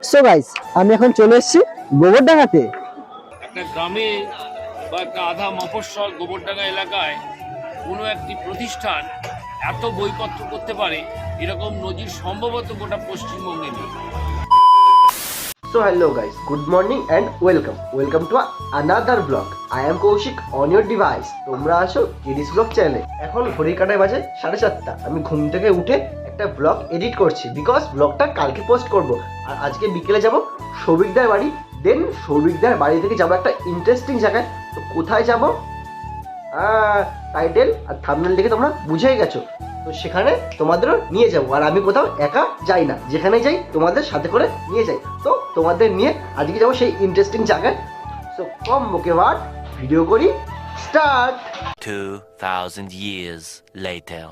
So guys, আমি এখন চলে এসেছি গোবরডাঙ্গাতে। একটা গ্রামে বা একটা আধা মফস্বল গোবরডাঙ্গা এলাকায় কোনো একটি প্রতিষ্ঠান এত বইপত্র করতে পারে এরকম নজির সম্ভবত গোটা পশ্চিমবঙ্গে নেই। So hello guys, good morning and welcome to another vlog. I am Kaushik on your device. তোমরা আসো কিডিস ব্লগ চ্যানেলে। এখন ঘড়ির কাঁটায় বাজে 7:30। আমি ঘুম থেকে উঠে একটা ব্লগ এডিট করছি বিকজ ব্লগটা কালকে পোস্ট করব। আর আজকে বিকেলে যাব সৌভিকদার বাড়ি, দেন সৌভিকদার বাড়ি থেকে যাব একটা ইন্টারেস্টিং জায়গায়। তো কোথায় যাব টাইটেল আর থাম্বনেল দেখে তোমরা বুঝেই গেছো। তো সেখানে তোমাদেরও নিয়ে যাবো। আর আমি কোথাও একা যাই না, যেখানে যাই তোমাদের সাথে করে নিয়ে যাই। তো তোমাদের নিয়ে আজকে যাবো সেই ইন্টারেস্টিং জায়গায়। সো কম মুখে ওয়াট, ভিডিও করি স্টার্ট। 2000 years later.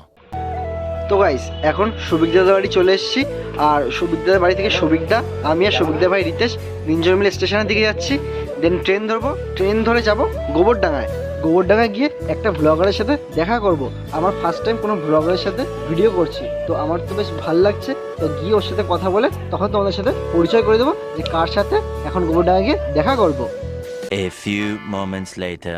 তো গাইস, এখন সৌভিকদার বাড়ি চলে এসেছি। আর সৌভিকদার বাড়ি থেকে সৌভিকদা, আমি আর সৌভিকদার ভাই রিতেশ তিনজন মিলে স্টেশনের দিকে যাচ্ছি। দেন ট্রেন ধরবো, ট্রেন ধরে যাব গোবরডাঙ্গায়। গোবরডাঙ্গায় গিয়ে একটা ব্লগারের সাথে দেখা করব। আমার ফার্স্ট টাইম কোনো ব্লগারের সাথে ভিডিও করছি, তো আমার তো বেশ ভালো লাগছে। তো গিয়ে ওর সাথে কথা বলে তখন তোমাদের সাথে পরিচয় করে দেবো যে কার সাথে এখন গোবরডাঙ্গায় গিয়ে দেখা করব। A few moments later.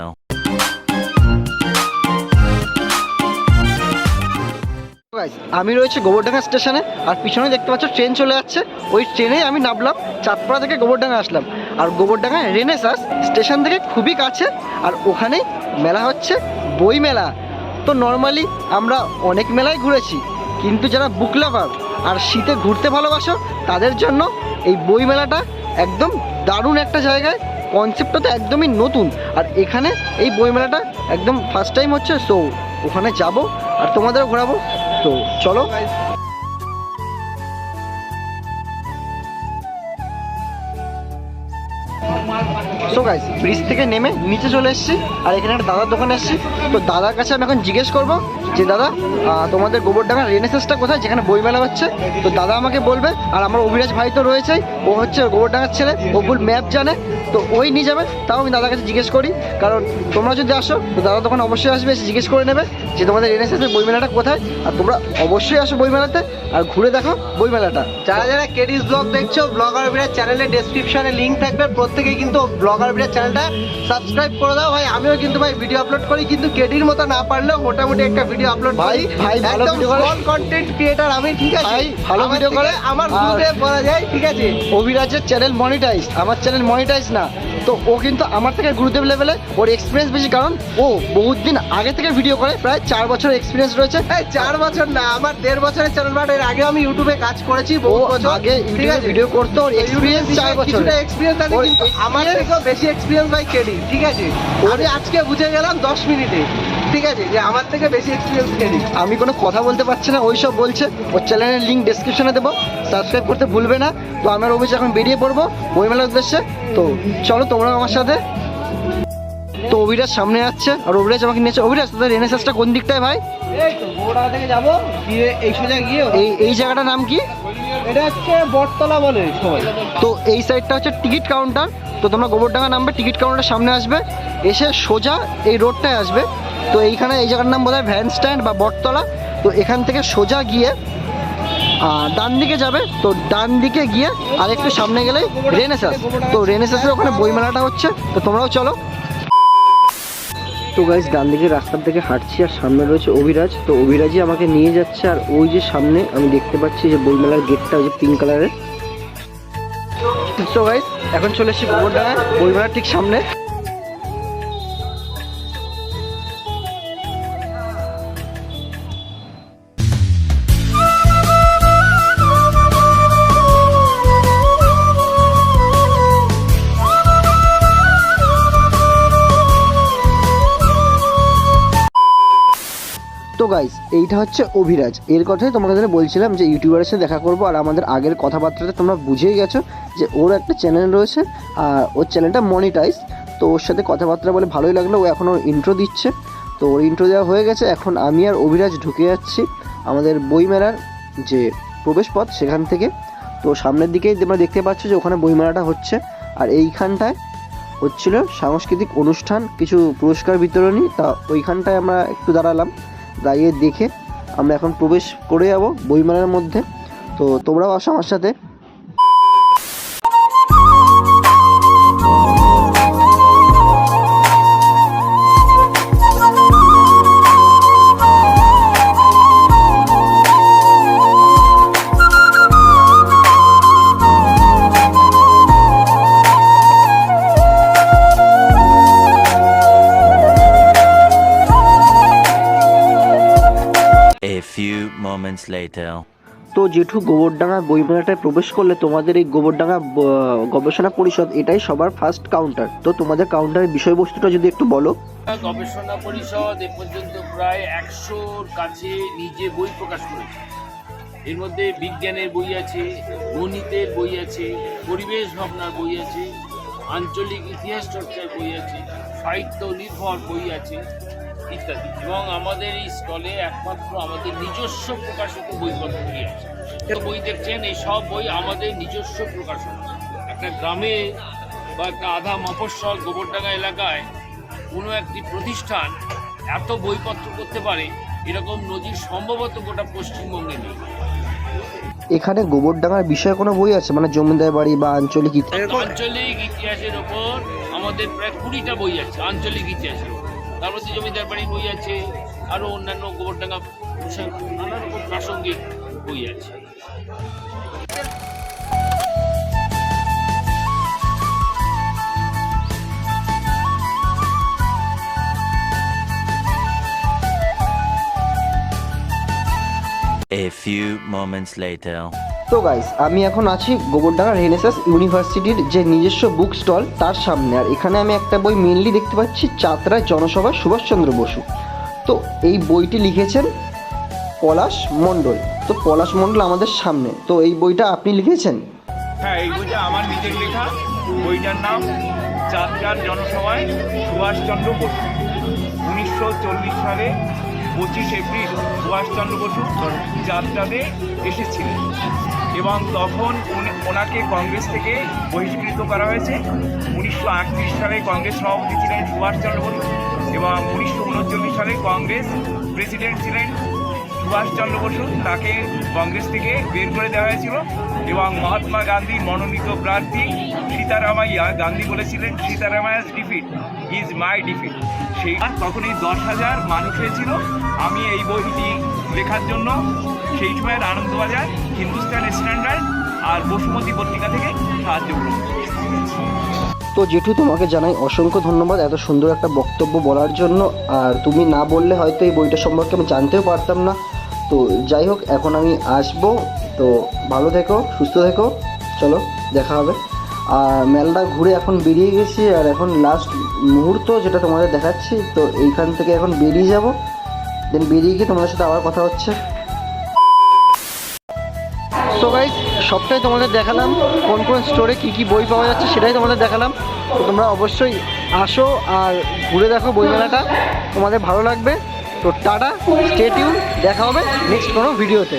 আমি রয়েছে গোবরডাঙ্গা স্টেশনে, আর পিছনে দেখতে পাচ্ছ ট্রেন চলে যাচ্ছে। ওই ট্রেনে আমি নামলাম, চাঁদপাড়া থেকে গোবরডাঙ্গা আসলাম। আর গোবরডাঙ্গা রেনেসাঁস স্টেশন থেকে খুবই কাছে, আর ওখানেই মেলা হচ্ছে বই মেলা। তো নর্মালি আমরা অনেক মেলায় ঘুরেছি, কিন্তু যারা বুক লাভার আর শীতে ঘুরতে ভালোবাসো তাদের জন্য এই বই মেলাটা একদম দারুণ একটা জায়গায়। কনসেপ্টটা তো একদমই নতুন, আর এখানে এই বই মেলাটা একদম ফার্স্ট টাইম হচ্ছে। সো ওখানে যাব আর তোমাদেরও ঘোরাবো। তো চলো। সো গাইস, ব্রিজ থেকে নেমে নিচে চলে এসেছি, আর এখানে একটা দাদার দোকানে এসেছি। তো দাদার কাছে আমি এখন জিজ্ঞেস করবো যে দাদা, তোমাদের গোবরডাঙ্গার রেনেসাঁসটা কোথায়, যেখানে বইমেলা হচ্ছে? তো দাদা আমাকে বলবে। আর আমার অভিরাজ ভাই তো রয়েছেই, ও হচ্ছে গোবরডাঙ্গার ছেলে, ও ফুল ম্যাপ জানে। তো ওই নিয়ে যাবে। তাও আমি দাদার কাছে জিজ্ঞেস করি, কারণ তোমরা যদি আসো তো দাদা তখন অবশ্যই আসবে, এসে জিজ্ঞেস করে নেবে যে তোমাদের রেনেসাঁসের বইমেলাটা কোথায়। আর তোমরা অবশ্যই আসো বইমেলাতে আর ঘুরে দেখো বইমেলাটা। যারা যারা কেডিস ব্লগ দেখছো, ব্লগার বিরাট চ্যানেলের ডেসক্রিপশনে লিংক থাকবে, প্রত্যেকেই কিন্তু ব্লগার বিরাট চ্যানেলটা সাবস্ক্রাইব করে দাও ভাই। আমিও কিন্তু ভাই ভিডিও আপলোড করি, কিন্তু কেডির মতো না পারলেও মোটামুটি একটা ভিডিও আপলোড করি। ভাই ভালো ভিডিও করে, স্মল কন্টেন্ট ক্রিয়েটর আমি, ঠিক আছে ভাই ভালো ভিডিও করে। আমার গ্রুপে বলা যায়, ঠিক আছে। অভিরাজের চ্যানেল মনিটাইজ, আমার চ্যানেল মনিটাইজ না। তো ও কিন্তু আমার থেকে গুরুদেব লেভেলে, ওর এক্সপিরিয়েন্স বেশি, কারণ ও বহুত দিন আগে থেকে ভিডিও করে, প্রায় 4 বছর এক্সপিরিয়েন্স রয়েছে। 4 বছর না, আমার 1.5 বছরের চ্যানেল, বাট এর আগে আমি ইউটিউবে কাজ করেছি বহুত বছর আগে ইউটিউবে ভিডিও করতে। ওর এক্সপিরিয়েন্স 4 বছর। কিছুটা এক্সপিরিয়েন্স আছে, কিন্তু আমার থেকেও বেশি এক্সপিরিয়েন্স ভাই কেডি, ঠিক আছে। আমি আজকে বুঝে গেলাম 10 মিনিটে, ঠিক আছে, যে আমার থেকে বেশি এক্সপিরিয়েন্স কেডি। আমি কোনো কথা বলতে পারছি না, ওই সব বলছে। ওর চ্যানেলের লিঙ্ক ডেসক্রিপশনে দেবো, সাবস্ক্রাইব করতে ভুলবে না। তো আমার অভিযোগ এখন বেরিয়ে পড়বো বইমেলার উদ্দেশ্যে। তো চলো তোমরা আমার সাথে। তো অভিরাজ সামনে যাচ্ছে, আর অভিরাজ আমাকে নিয়েছে। অভিরাজ, তোদের রেনেসাঁসটা কোন দিকটায় ভাই? এই তো গোবরডাঙ্গা থেকে যাবো, গিয়ে এই সোজা গিয়ে এই জায়গাটার নাম কি? এটা হচ্ছে বটতলা বলে সবাই। তো এই সাইডটা হচ্ছে টিকিট কাউন্টার। তো তোমরা গোবরডাঙ্গা নামবে, টিকিট কাউন্টারের সামনে আসবে, এসে সোজা এই রোডটায় আসবে। তো এইখানে এই জায়গার নাম বোধহয় ভ্যান স্ট্যান্ড বা বটতলা। তো এখান থেকে সোজা গিয়ে ডান দিকে যাবে। তো ডান দিকে গিয়ে আর একটু সামনে গেলেই রেনেসাঁস। তো রেনেসাঁসের ওখানে বইমেলাটা হচ্ছে। তো তোমরাও চলো। তো গাইস, ডান দিকে রাস্তার দিকে হাঁটছি, আর সামনে রয়েছে অভিরাজ। তো অভিরাজই আমাকে নিয়ে যাচ্ছে। আর ওই যে সামনে আমি দেখতে পাচ্ছি যে বইমেলার গেটটা, ওই যে পিঙ্ক কালারের। তো গাইস, এখন চলে এসেছি গোবরডাঙ্গায় বইমেলার ঠিক সামনে। তো গাইস, এইটা হচ্ছে অভিরাজ। এর কথাই তোমাদের বলছিলাম যে ইউটিউবারের সাথে দেখা করবো। আর আমাদের আগের কথাবার্তাতে তোমরা বুঝেই গেছো যে ওর একটা চ্যানেল রয়েছে, আর ওর চ্যানেলটা মনিটাইজ। তো ওর সাথে কথাবার্তা বলে ভালোই লাগলো। ও এখন ওর ইন্ট্রো দিচ্ছে। তো ওর ইন্ট্রো দেওয়া হয়ে গেছে। এখন আমি আর অভিরাজ ঢুকে যাচ্ছি আমাদের বইমেলার যে প্রবেশ পথ সেখান থেকে। তো সামনের দিকেই তোমরা দেখতে পাচ্ছ যে ওখানে বইমেলাটা হচ্ছে। আর এইখানটায় হচ্ছিল সাংস্কৃতিক অনুষ্ঠান, কিছু পুরস্কার বিতরণী। তা ওইখানটায় আমরা একটু দাঁড়ালাম, দাঁড়িয়ে দেখে আমরা এখন প্রবেশ করে যাব বইমেলার মধ্যে। তো তোমরাও আসো আমার সাথে। later. তো জেঠু, গোবরডাঙ্গা বইমেলাটায় প্রবেশ করলে তোমাদের এই গোবরডাঙ্গা গবেষণা পরিষদ এটাই সবার ফার্স্ট কাউন্টার। তো তোমাদের কাউন্টারের বিষয়বস্তুটা যদি একটু বলো। গবেষণা পরিষদ এ পর্যন্ত প্রায় 100-র কাছে নিজে বই প্রকাশ করেছে। এর মধ্যে বিজ্ঞানের বই আছে, গণিতের বই আছে, পরিবেশ ভাবনার বই আছে, আঞ্চলিক ইতিহাস চর্চার বই আছে, সাহিত্য নির্ভর বই আছে ইত্যাদি। এবং আমাদের এই স্টলে একমাত্র আমাদের নিজস্ব প্রকাশিত বইপত্রই আছে। বই দেখছেন, এই সব বই আমাদের নিজস্ব প্রকাশনা। একটা গ্রামে বা একটা আধা মফস্বল গোবরডাঙ্গা এলাকায় কোনো একটি প্রতিষ্ঠান এত বইপত্র করতে পারে এরকম নজির সম্ভবত গোটা পশ্চিমবঙ্গে নেই। এখানে গোবরডাঙ্গার বিষয়ে কোনো বই আছে, মানে জমিদার বাড়ি বা আঞ্চলিক আঞ্চলিক ইতিহাসের ওপর আমাদের প্রায় 20টা বই আছে আঞ্চলিক ইতিহাসের ওপর। তার মধ্যে জমিদার বাড়ির বই আছে, আরও অন্যান্য গোবরডাঙ্গা বিষয় নানা রকম প্রাসঙ্গিক বই আছে। A few moments later. তো গাইস, আমি এখন আছি গোবরডাঙ্গা রেনেসাস ইউনিভার্সিটির যে নিজস্ব বুক স্টল তার সামনে। আর এখানে আমি একটা বই মেনলি দেখতে পাচ্ছি, চাতরায় জনসভা সুভাষচন্দ্র বসু। তো এই বইটি লিখেছেন পলাশ মণ্ডল। তো পলাশ মণ্ডল আমাদের সামনে। তো এই বইটা আপনি লিখেছেন? হ্যাঁ, এই বইটা আমার নিজের লেখা। বইটার নাম চাতরার জনসভায় সুভাষচন্দ্র বসু। 1940 সালে 25 এপ্রিল সুভাষচন্দ্র বসু যাত্রাতে এসেছিলেন এবং তখন ওনাকে কংগ্রেস থেকে বহিষ্কৃত করা হয়েছে। 1938 সালে কংগ্রেস সভাপতি ছিলেন সুভাষচন্দ্র বসু এবং 1939 সালে কংগ্রেস প্রেসিডেন্ট ছিলেন সুভাষচন্দ্র বসু। তাকে কংগ্রেস থেকে বের করে দেওয়া হয়েছিল এবং মহাত্মা গান্ধীর মনোনীত প্রার্থী সীতারামাইয়া গান্ধী বলেছিলেন, সীতারামাইয়াস ডিফিট ইজ মাই ডিফিট। সেই তখন এই 10,000 মানুষ হয়েছিল। আমি এই বইটি লেখার জন্য সেই সময়ের আনন্দবাজার, হিন্দুস্তান স্ট্যান্ডার্ড আর বসুমতী পত্রিকা থেকে সাহায্য করেছি। তো জেঠু, তোমাকে জানাই অসংখ্য ধন্যবাদ এত সুন্দর একটা বক্তব্য বলার জন্য। আর তুমি না বললে হয়তো এই বইটা সম্পর্কে আমি জানতেও পারতাম না। তো যাই হোক, এখন আমি আসবো। তো ভালো থেকো, সুস্থ থেকো, চলো দেখা হবে। আর মেলাটা ঘুরে এখন বেরিয়ে গেছি, আর এখন লাস্ট মুহূর্ত যেটা তোমাদের দেখাচ্ছি। তো এইখান থেকে এখন বেরিয়ে যাব, দেন বেরিয়ে গিয়ে তোমাদের সাথে আবার কথা হচ্ছে। তো গাইস, সবটাই তোমাদের দেখালাম, কোন কোন স্টোরে কী কী বই পাওয়া যাচ্ছে সেটাই তোমাদের দেখালাম। তো তোমরা অবশ্যই আসো আর ঘুরে দেখো বইমেলাটা, তোমাদের ভালো লাগবে। তো টাটা, স্টে টিউন, দেখা হবে নেক্সট কোনো ভিডিওতে।